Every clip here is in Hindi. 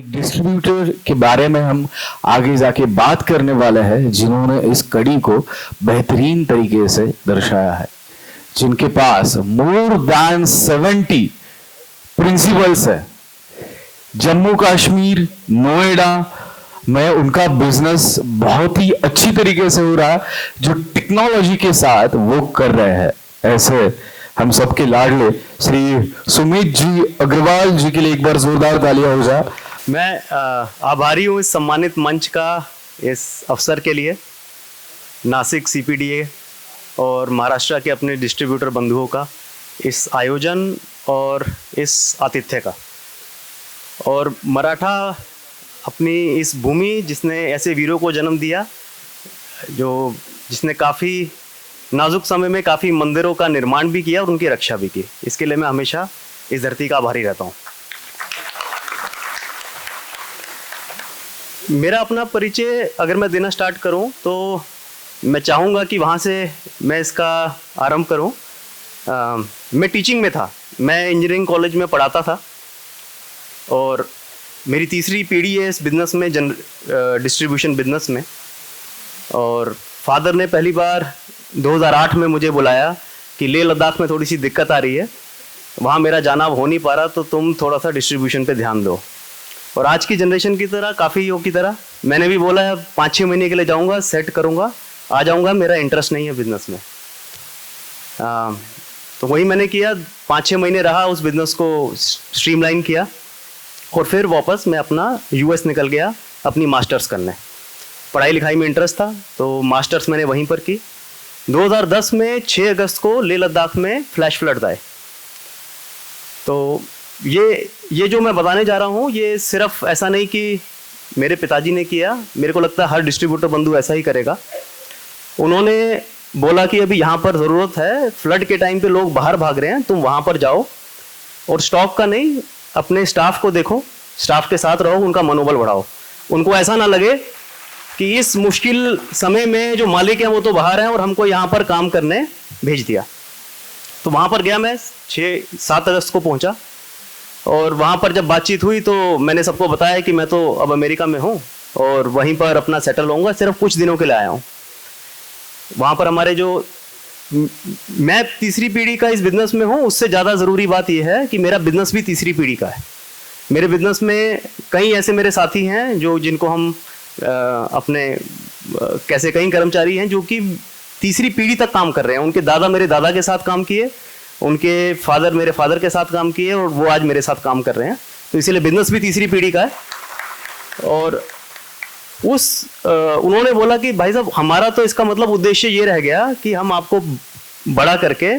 डिस्ट्रीब्यूटर के बारे में हम आगे जाके बात करने वाले हैं, जिन्होंने इस कड़ी को बेहतरीन तरीके से दर्शाया है, जिनके पास मोर देन 70 प्रिंसिपल्स है। जम्मू कश्मीर नोएडा में उनका बिजनेस बहुत ही अच्छी तरीके से हो रहा है, जो टेक्नोलॉजी के साथ वो कर रहे हैं। ऐसे हम सबके लाडले श्री सुमित जी अग्रवाल जी के लिए एक बार जोरदार तालियां हो जाए। मैं आभारी हूँ इस सम्मानित मंच का, इस अवसर के लिए, नासिक सीपीडीए और महाराष्ट्र के अपने डिस्ट्रीब्यूटर बंधुओं का, इस आयोजन और इस आतिथ्य का। और मराठा अपनी इस भूमि जिसने ऐसे वीरों को जन्म दिया, जिसने काफ़ी नाजुक समय में काफ़ी मंदिरों का निर्माण भी किया और उनकी रक्षा भी की, इसके लिए मैं हमेशा इस धरती का आभारी रहता हूँ। मेरा अपना परिचय अगर मैं देना स्टार्ट करूं तो मैं चाहूँगा कि वहाँ से मैं इसका आरंभ करूं। मैं टीचिंग में था, मैं इंजीनियरिंग कॉलेज में पढ़ाता था और मेरी तीसरी पीढ़ी है इस बिज़नेस में, डिस्ट्रीब्यूशन बिज़नेस में। और फादर ने पहली बार 2008 में मुझे बुलाया कि लेह लद्दाख में थोड़ी सी दिक्कत आ रही है, वहाँ मेरा जाना हो नहीं पा रहा, तो तुम थोड़ा सा डिस्ट्रीब्यूशन पे ध्यान दो। और आज की जनरेशन की तरह, काफ़ी युग की तरह, मैंने भी बोला है 5-6 महीने के लिए जाऊंगा, सेट करूंगा, आ जाऊंगा, मेरा इंटरेस्ट नहीं है बिज़नेस में। तो वही मैंने किया, 5-6 महीने रहा, उस बिज़नेस को स्ट्रीमलाइन किया और फिर वापस मैं अपना यूएस निकल गया अपनी मास्टर्स करने। पढ़ाई लिखाई में इंटरेस्ट था तो मास्टर्स मैंने वहीं पर की। 2010 में 6 अगस्त को लेह लद्दाख में फ्लैश फ्लड्स आए। तो ये जो मैं बताने जा रहा हूँ, ये सिर्फ ऐसा नहीं कि मेरे पिताजी ने किया, मेरे को लगता है हर डिस्ट्रीब्यूटर बंधु ऐसा ही करेगा। उन्होंने बोला कि अभी यहाँ पर ज़रूरत है, फ्लड के टाइम पे लोग बाहर भाग रहे हैं, तुम वहाँ पर जाओ और स्टॉक का नहीं, अपने स्टाफ को देखो, स्टाफ के साथ रहो, उनका मनोबल बढ़ाओ। उनको ऐसा ना लगे कि इस मुश्किल समय में जो मालिक हैं वो तो बाहर हैं और हमको यहाँ पर काम करने भेज दिया। तो वहाँ पर गया मैं, 6-7 अगस्त को पहुँचा और वहाँ पर जब बातचीत हुई तो मैंने सबको बताया कि मैं तो अब अमेरिका में हूँ और वहीं पर अपना सेटल होऊंगा, सिर्फ कुछ दिनों के लिए आया हूँ। वहाँ पर हमारे मैं तीसरी पीढ़ी का इस बिज़नेस में हूँ, उससे ज़्यादा ज़रूरी बात यह है कि मेरा बिज़नेस भी तीसरी पीढ़ी का है। मेरे बिज़नेस में कई ऐसे मेरे साथी हैं जिनको हम कई कर्मचारी हैं जो कि तीसरी पीढ़ी तक काम कर रहे हैं। उनके दादा मेरे दादा के साथ काम किए, उनके फादर मेरे फादर के साथ काम किए और वो आज मेरे साथ काम कर रहे हैं। तो इसीलिए बिजनेस भी तीसरी पीढ़ी का है। और उन्होंने बोला कि भाई साहब, हमारा तो इसका मतलब उद्देश्य ये रह गया कि हम आपको बड़ा करके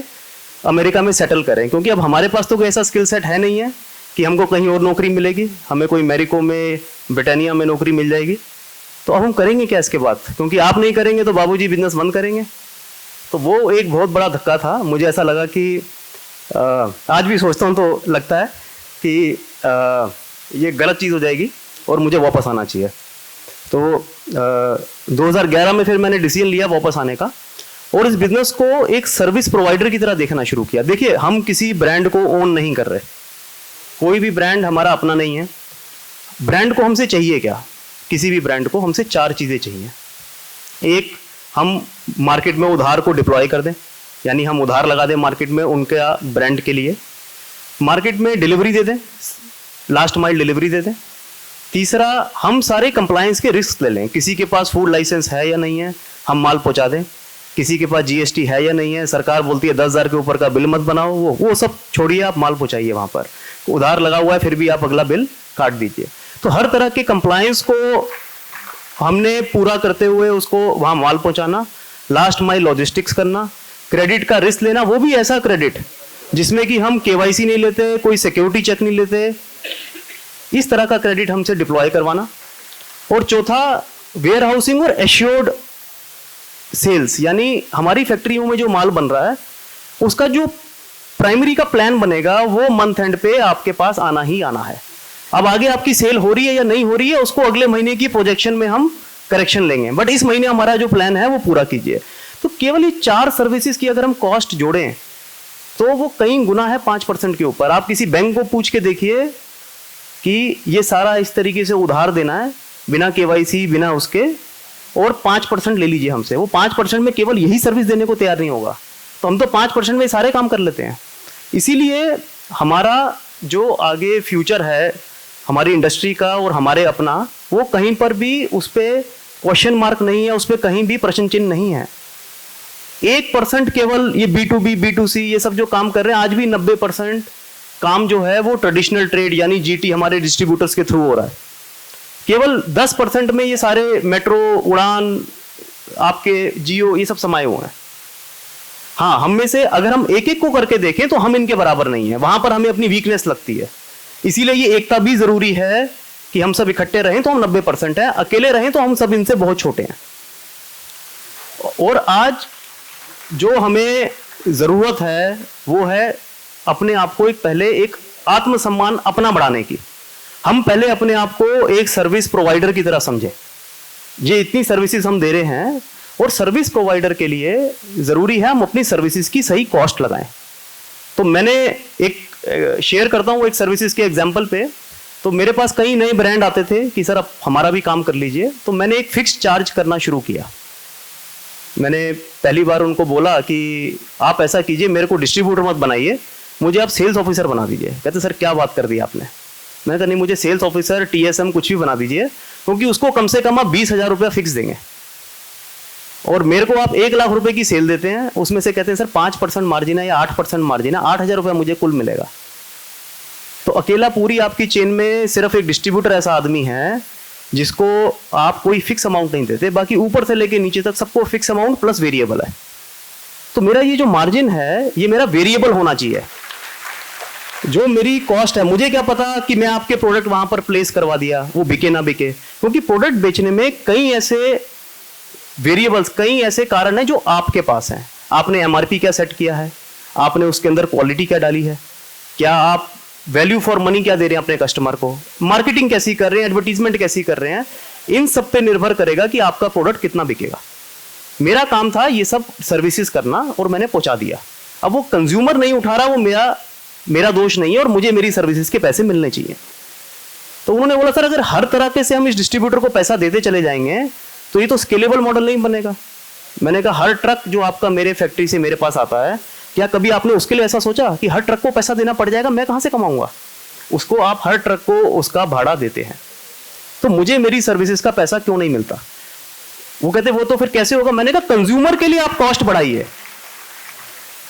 अमेरिका में सेटल करें, क्योंकि अब हमारे पास तो कोई ऐसा स्किल सेट है नहीं है कि हमको कहीं और नौकरी मिलेगी, हमें कोई अमेरिका में, ब्रिटानिया में नौकरी मिल जाएगी। तो अब हम करेंगे क्या इसके बाद, क्योंकि आप नहीं करेंगे तो बाबूजी बिजनेस बंद करेंगे। तो वो एक बहुत बड़ा धक्का था। मुझे ऐसा लगा कि आज भी सोचता हूँ तो लगता है कि ये गलत चीज़ हो जाएगी और मुझे वापस आना चाहिए। तो 2011 में फिर मैंने डिसीजन लिया वापस आने का और इस बिज़नेस को एक सर्विस प्रोवाइडर की तरह देखना शुरू किया। देखिए, हम किसी ब्रांड को ओन नहीं कर रहे, कोई भी ब्रांड हमारा अपना नहीं है। ब्रांड को हमसे चाहिए क्या? किसी भी ब्रांड को हमसे 4 चीज़ें चाहिए। एक, हम मार्केट में उधार को डिप्लॉय कर दें, यानी हम उधार लगा दें मार्केट में उनके ब्रांड के लिए। मार्केट में डिलीवरी दे दें, लास्ट माइल डिलीवरी दे दें। तीसरा, हम सारे कंप्लायंस के रिस्क ले लें। किसी के पास फूड लाइसेंस है या नहीं है, हम माल पहुंचा दें। किसी के पास जीएसटी है या नहीं है, सरकार बोलती है 10,000 के ऊपर का बिल मत बनाओ, वो सब छोड़िए, आप माल पहुंचाइए। वहाँ पर उधार लगा हुआ है फिर भी आप अगला बिल काट दीजिए। तो हर तरह के कंप्लायंस को हमने पूरा करते हुए उसको वहाँ माल पहुँचाना, लास्ट माइल लॉजिस्टिक्स करना, क्रेडिट का रिस्क लेना, वो भी ऐसा क्रेडिट जिसमें कि हम केवाईसी नहीं लेते, कोई सिक्योरिटी चेक नहीं लेते, इस तरह का क्रेडिट हमसे डिप्लॉय करवाना। और चौथा, वेयर हाउसिंग और एश्योर्ड सेल्स, यानी हमारी फैक्ट्रियों में जो माल बन रहा है उसका जो प्राइमरी का प्लान बनेगा वो मंथ एंड पे आपके पास आना ही आना है। अब आगे आपकी सेल हो रही है या नहीं हो रही है उसको अगले महीने की प्रोजेक्शन में हम करेक्शन लेंगे, बट इस महीने हमारा जो प्लान है वो पूरा कीजिए। तो केवल ये 4 सर्विसेज की अगर हम कॉस्ट जोड़ें तो वो कई गुना है 5% के ऊपर। आप किसी बैंक को पूछ के देखिए कि ये सारा इस तरीके से उधार देना है, बिना केवाईसी, बिना उसके, और 5% ले लीजिए हमसे। वो 5% में केवल यही सर्विस देने को तैयार नहीं होगा, तो हम तो 5% में सारे काम कर लेते हैं। इसीलिए हमारा जो आगे फ्यूचर है हमारी इंडस्ट्री का और हमारे अपना, वो कहीं पर भी उस पर क्वेश्चन मार्क नहीं है, उस पर कहीं भी प्रश्न चिन्ह नहीं है। 1% केवल ये B2B, B2C ये सब जो काम कर रहे हैं, आज भी 90% काम जो है वो ट्रेडिशनल ट्रेड यानी GT हमारे डिस्ट्रीब्यूटर्स के थ्रू हो रहा है। केवल 10% में ये सारे मेट्रो, उड़ान, आपके जियो, ये सब समाये हुए हैं। हाँ, हम में से अगर हम एक एक को करके देखें तो हम इनके बराबर नहीं है, वहां पर हमें अपनी वीकनेस लगती है। इसीलिए ये एकता भी जरूरी है कि हम सब इकट्ठे रहें तो हम 90% हैं, अकेले रहें तो हम सब इनसे बहुत छोटे हैं। और आज जो हमें जरूरत है वो है अपने आप को पहले एक आत्मसम्मान अपना बढ़ाने की। हम पहले अपने आप को एक सर्विस प्रोवाइडर की तरह समझें। ये इतनी सर्विसेज हम दे रहे हैं, और सर्विस प्रोवाइडर के लिए जरूरी है हम अपनी सर्विसेज की सही कॉस्ट लगाएं। तो मैंने एक शेयर करता हूँ एक सर्विसेज के एग्जांपल पे। तो मेरे पास कई नए ब्रांड आते थे कि सर आप हमारा भी काम कर लीजिए, तो मैंने एक फिक्स्ड चार्ज करना शुरू किया। मैंने पहली बार उनको बोला कि आप ऐसा कीजिए, मेरे को डिस्ट्रीब्यूटर मत बनाइए, मुझे आप सेल्स ऑफिसर बना दीजिए। कहते सर क्या बात कर दी आपने। मैंने कहा नहीं, मुझे सेल्स ऑफिसर, TSM कुछ भी बना दीजिए, क्योंकि उसको कम से कम आप 20,000 रुपया फिक्स देंगे, और मेरे को आप 1 लाख रुपए की सेल देते हैं, उसमें से कहते हैं सर 5% मार्जिन है या 8% मार्जिन है, 8,000 रुपया मुझे कुल मिलेगा। तो अकेला पूरी आपकी चेन में सिर्फ एक डिस्ट्रीब्यूटर ऐसा आदमी है जिसको आप कोई फिक्स अमाउंट नहीं देते, बाकी ऊपर से लेके नीचे तक सबको फिक्स अमाउंट प्लस वेरिएबल है। तो मेरा ये जो मार्जिन है ये मेरा वेरिएबल होना चाहिए। जो मेरी कॉस्ट है, मुझे क्या पता कि मैं आपके प्रोडक्ट वहां पर प्लेस करवा दिया, वो बिके ना बिके, क्योंकि प्रोडक्ट बेचने में कई ऐसे वेरिएबल्स, कई ऐसे कारण हैं जो आपके पास हैं। आपने MRP क्या सेट किया है, आपने उसके अंदर क्वालिटी क्या डाली है, क्या आप वैल्यू फॉर मनी क्या दे रहे हैं अपने कस्टमर को, मार्केटिंग कैसी कर रहे हैं, एडवर्टीजमेंट कैसी कर रहे हैं, इन सब पे निर्भर करेगा कि आपका प्रोडक्ट कितना बिकेगा। मेरा काम था ये सब सर्विसेज करना, और मैंने पहुंचा दिया। अब वो कंज्यूमर नहीं उठा रहा, वो मेरा दोष नहीं है, और मुझे मेरी सर्विसेज के पैसे मिलने चाहिए। तो उन्होंने बोला सर अगर हर तरीके से हम इस डिस्ट्रीब्यूटर को पैसा देते चले जाएंगे तो ये तो स्केलेबल मॉडल नहीं बनेगा। मैंने कहा हर ट्रक जो आपका मेरे फैक्ट्री से मेरे पास आता है, क्या कभी आपने उसके लिए ऐसा सोचा कि हर ट्रक को पैसा देना पड़ जाएगा, मैं कहां से कमाऊंगा? उसको आप हर ट्रक को उसका भाड़ा देते हैं, तो मुझे मेरी सर्विसेज का पैसा क्यों नहीं मिलता? वो कहते वो तो फिर कैसे होगा? मैंने कहा कंज्यूमर के लिए आप कॉस्ट बढ़ाइए,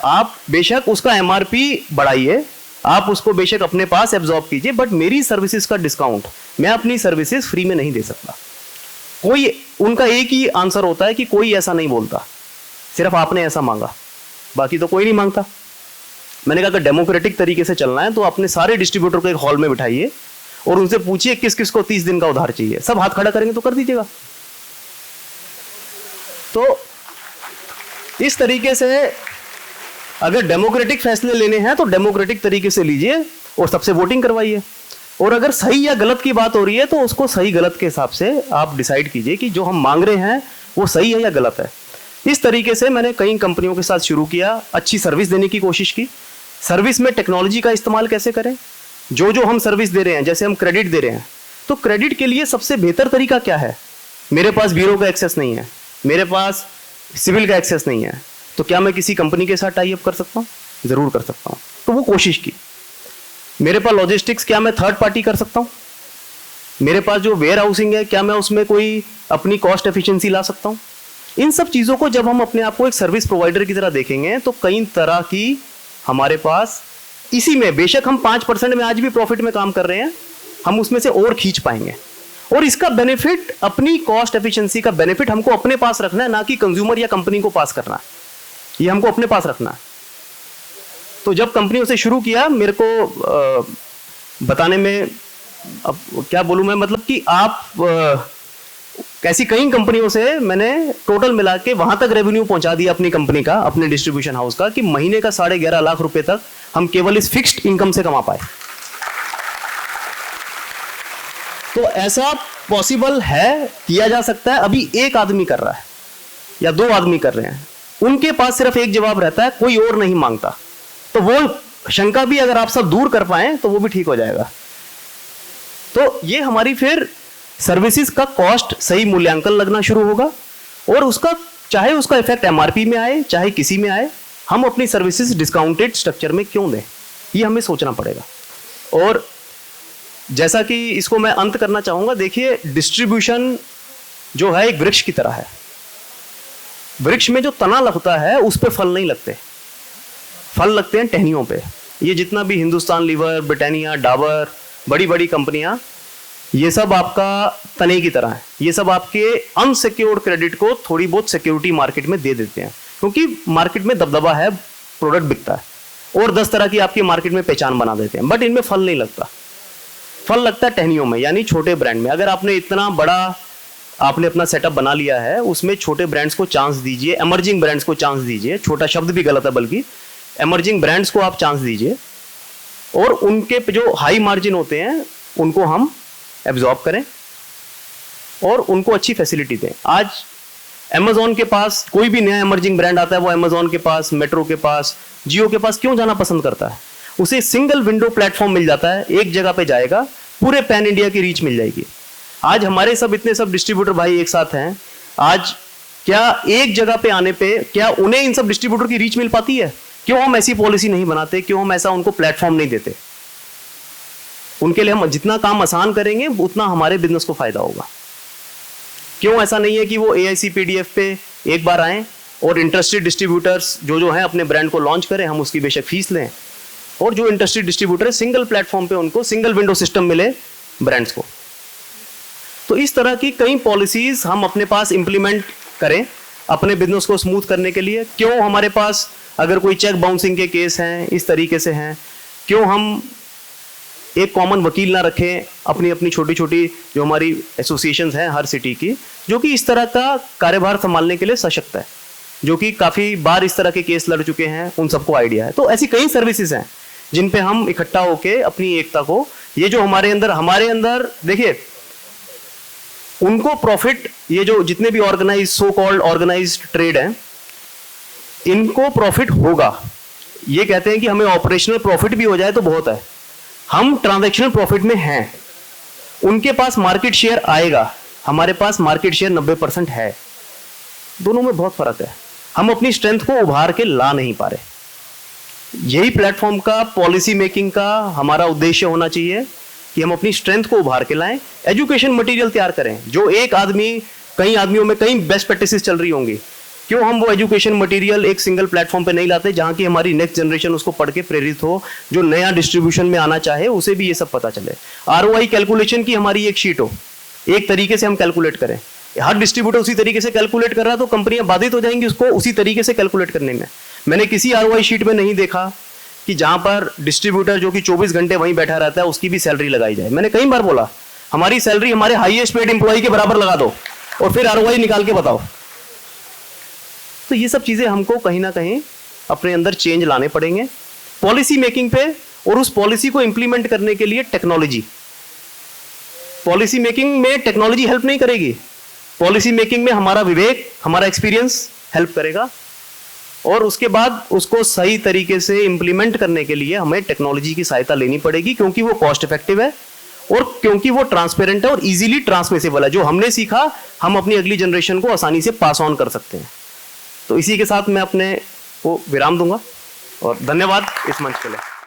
आप बेशक उसका MRP बढ़ाइए, आप उसको बेशक अपने पास एब्जॉर्ब कीजिए, बट मेरी सर्विसेज का डिस्काउंट मैं अपनी सर्विसेज फ्री में नहीं दे सकता। कोई उनका एक ही आंसर होता है कि कोई ऐसा नहीं बोलता, सिर्फ आपने ऐसा मांगा, बाकी तो कोई नहीं मांगता। मैंने कहा अगर डेमोक्रेटिक तरीके से चलना है तो अपने सारे डिस्ट्रीब्यूटर को एक हॉल में बिठाइए और उनसे पूछिए किस किस को 30 दिन का उधार चाहिए, सब हाथ खड़ा करेंगे तो कर दीजिएगा। तो इस तरीके से अगर डेमोक्रेटिक फैसले लेने हैं तो डेमोक्रेटिक तरीके से लीजिए और सबसे वोटिंग करवाइए, और अगर सही या गलत की बात हो रही है तो उसको सही गलत के हिसाब से आप डिसाइड कीजिए कि जो हम मांग रहे हैं वो सही है या गलत है। इस तरीके से मैंने कई कंपनियों के साथ शुरू किया, अच्छी सर्विस देने की कोशिश की। सर्विस में टेक्नोलॉजी का इस्तेमाल कैसे करें, जो हम सर्विस दे रहे हैं, जैसे हम क्रेडिट दे रहे हैं तो क्रेडिट के लिए सबसे बेहतर तरीका क्या है? मेरे पास ब्यूरो का एक्सेस नहीं है, मेरे पास सिविल का एक्सेस नहीं है, तो क्या मैं किसी कंपनी के साथ टाई अप कर सकता हूँ? जरूर कर सकता हूँ। तो वो कोशिश की। मेरे पास लॉजिस्टिक्स, क्या मैं थर्ड पार्टी कर सकता हूँ? मेरे पास जो वेयर हाउसिंग है, क्या मैं उसमें कोई अपनी कॉस्ट एफिशिएंसी ला सकता हूँ? इन सब चीज़ों को जब हम अपने आप को एक सर्विस प्रोवाइडर की तरह देखेंगे तो कई तरह की हमारे पास, इसी में बेशक हम 5% में आज भी प्रॉफिट में काम कर रहे हैं, हम उसमें से और खींच पाएंगे। और इसका बेनिफिट, अपनी कॉस्ट एफिशिएंसी का बेनिफिट हमको अपने पास रखना है, ना कि कंज्यूमर या कंपनी को पास करना है। ये हमको अपने पास रखना है। तो जब कंपनियों से शुरू किया, मेरे को बताने में अब क्या बोलूं मैं, मतलब कि आप ऐसी कई कंपनियों से मैंने टोटल मिला के वहां तक रेवेन्यू पहुंचा दिया अपनी कंपनी का, अपने डिस्ट्रीब्यूशन हाउस का, कि महीने का 11.5 लाख रुपए तक हम केवल इस फिक्स्ड इनकम से कमा पाए। तो ऐसा पॉसिबल है, किया जा सकता है। अभी एक आदमी कर रहा है या 2 आदमी कर रहे हैं, उनके पास सिर्फ एक जवाब रहता है, कोई और नहीं मांगता। तो वो शंका भी अगर आप सब दूर कर पाए तो वो भी ठीक हो जाएगा। तो ये हमारी फिर सर्विसेज का कॉस्ट सही मूल्यांकन लगना शुरू होगा, और उसका चाहे उसका इफेक्ट एमआरपी में आए चाहे किसी में आए, हम अपनी सर्विसेज डिस्काउंटेड स्ट्रक्चर में क्यों दें, ये हमें सोचना पड़ेगा। और जैसा कि इसको मैं अंत करना चाहूंगा, देखिए डिस्ट्रीब्यूशन जो है एक वृक्ष की तरह है। वृक्ष में जो तना लगता है उस पे फल नहीं लगते, फल लगते हैं टहनियों पे। ये जितना भी हिंदुस्तान लीवर, ब्रिटानिया, डाबर, बड़ी बड़ी कंपनियां, ये सब आपका तने की तरह है। ये सब आपके अनसिक्योर्ड क्रेडिट को थोड़ी बहुत सिक्योरिटी मार्केट में दे देते हैं, क्योंकि मार्केट में दबदबा है, प्रोडक्ट बिकता है, और 10 तरह की आपकी मार्केट में पहचान बना देते हैं, बट इनमें फल नहीं लगता। फल लगता है टहनियों में, यानी छोटे ब्रांड में। अगर आपने इतना बड़ा आपने अपना सेटअप बना लिया है, उसमें छोटे ब्रांड्स को चांस दीजिए, एमर्जिंग ब्रांड्स को चांस दीजिए। छोटा शब्द भी गलत है, बल्कि एमर्जिंग ब्रांड्स को आप चांस दीजिए, और उनके जो हाई मार्जिन होते हैं उनको हम एब्जॉर्ब करें और उनको अच्छी फैसिलिटी दें। आज अमेज़ॉन के पास कोई भी नया एमर्जिंग ब्रांड आता है, वो अमेज़ॉन के पास, मेट्रो के पास, जियो के पास क्यों जाना पसंद करता है? उसे सिंगल विंडो प्लेटफॉर्म मिल जाता है, एक जगह पे जाएगा, पूरे पैन इंडिया की रीच मिल जाएगी। आज हमारे सब इतने सब डिस्ट्रीब्यूटर भाई एक साथ हैं, आज क्या एक जगह पे आने पे क्या उन्हें इन सब डिस्ट्रीब्यूटर की रीच मिल पाती है? क्यों हम ऐसी पॉलिसी नहीं बनाते? क्यों हम ऐसा उनको प्लेटफॉर्म नहीं देते? उनके लिए हम जितना काम आसान करेंगे उतना हमारे बिजनेस को फायदा होगा। क्यों ऐसा नहीं है कि वो AICPDF पे एक बार आएं और इंटरेस्टेड डिस्ट्रीब्यूटर्स जो हैं अपने ब्रांड को लॉन्च करें, हम उसकी बेशक फीस लें, और जो इंटरेस्टेड डिस्ट्रीब्यूटर है सिंगल प्लेटफॉर्म पे उनको सिंगल विंडो सिस्टम मिले ब्रांड्स को। तो इस तरह की कई पॉलिसीज हम अपने पास इंप्लीमेंट करें अपने बिजनेस को स्मूथ करने के लिए। क्यों हमारे पास अगर कोई चेक बाउंसिंग के केस हैं इस तरीके से हैं, क्यों हम एक कॉमन वकील ना रखें अपनी अपनी छोटी छोटी जो हमारी एसोसिएशंस हैं हर सिटी की, जो कि इस तरह का कार्यभार संभालने के लिए सशक्त है, जो कि काफ़ी बार इस तरह के केस लड़ चुके हैं, उन सबको आइडिया है। तो ऐसी कई सर्विसेज हैं जिन पे हम इकट्ठा होके अपनी एकता को, ये जो हमारे अंदर देखिए उनको प्रॉफिट, ये जो जितने भी organise so called organised trade हैं, इनको प्रॉफिट होगा। ये कहते हैं कि हमें ऑपरेशनल प्रॉफिट भी हो जाए तो बहुत है, हम ट्रांजैक्शनल प्रॉफिट में हैं। उनके पास मार्केट शेयर आएगा, हमारे पास मार्केट शेयर 90% है। दोनों में बहुत फर्क है। हम अपनी स्ट्रेंथ को उभार के ला नहीं पा रहे। यही प्लेटफॉर्म का, पॉलिसी मेकिंग का हमारा उद्देश्य होना चाहिए कि हम अपनी स्ट्रेंथ को उभार के लाएं, एजुकेशन मटेरियल तैयार करें। जो एक आदमी, कई आदमियों में कई बेस्ट प्रैक्टिसेस चल रही होंगी, क्यों हम वो एजुकेशन मटेरियल एक सिंगल प्लेटफॉर्म पे नहीं लाते जहां की हमारी नेक्स्ट जनरेशन उसको पढ़ के प्रेरित हो, जो नया डिस्ट्रीब्यूशन में आना चाहे उसे भी ये सब पता चले। ROI कैलकुलेशन की हमारी एक शीट हो, एक तरीके से हम कैलकुलेट करें। हर डिस्ट्रीब्यूटर उसी तरीके से कैलकुलेट कर रहा है तो कंपनियां बाधित हो जाएंगी उसको उसी तरीके से कैलकुलेट करने में। मैंने किसी ROI शीट में नहीं देखा कि जहां पर डिस्ट्रीब्यूटर जो कि 24 घंटे वहीं बैठा रहता है उसकी भी सैलरी लगाई जाए। मैंने कई बार बोला हमारी सैलरी हमारे हाईएस्ट पेड एम्प्लॉय के बराबर लगा दो और फिर ROI निकाल के बताओ। तो ये सब चीजें हमको कहीं ना कहीं अपने अंदर चेंज लाने पड़ेंगे पॉलिसी मेकिंग पे, और उस पॉलिसी को इंप्लीमेंट करने के लिए टेक्नोलॉजी, पॉलिसी मेकिंग में टेक्नोलॉजी हेल्प नहीं करेगी, पॉलिसी मेकिंग में हमारा विवेक, हमारा एक्सपीरियंस हेल्प करेगा, और उसके बाद उसको सही तरीके से इंप्लीमेंट करने के लिए हमें टेक्नोलॉजी की सहायता लेनी पड़ेगी, क्योंकि वो कॉस्ट इफेक्टिव है और क्योंकि वो ट्रांसपेरेंट है और इजीली ट्रांसमिसेबल है। जो हमने सीखा हम अपनी अगली जनरेशन को आसानी से पास ऑन कर सकते हैं। तो इसी के साथ मैं अपने को विराम दूंगा और धन्यवाद इस मंच के लिए।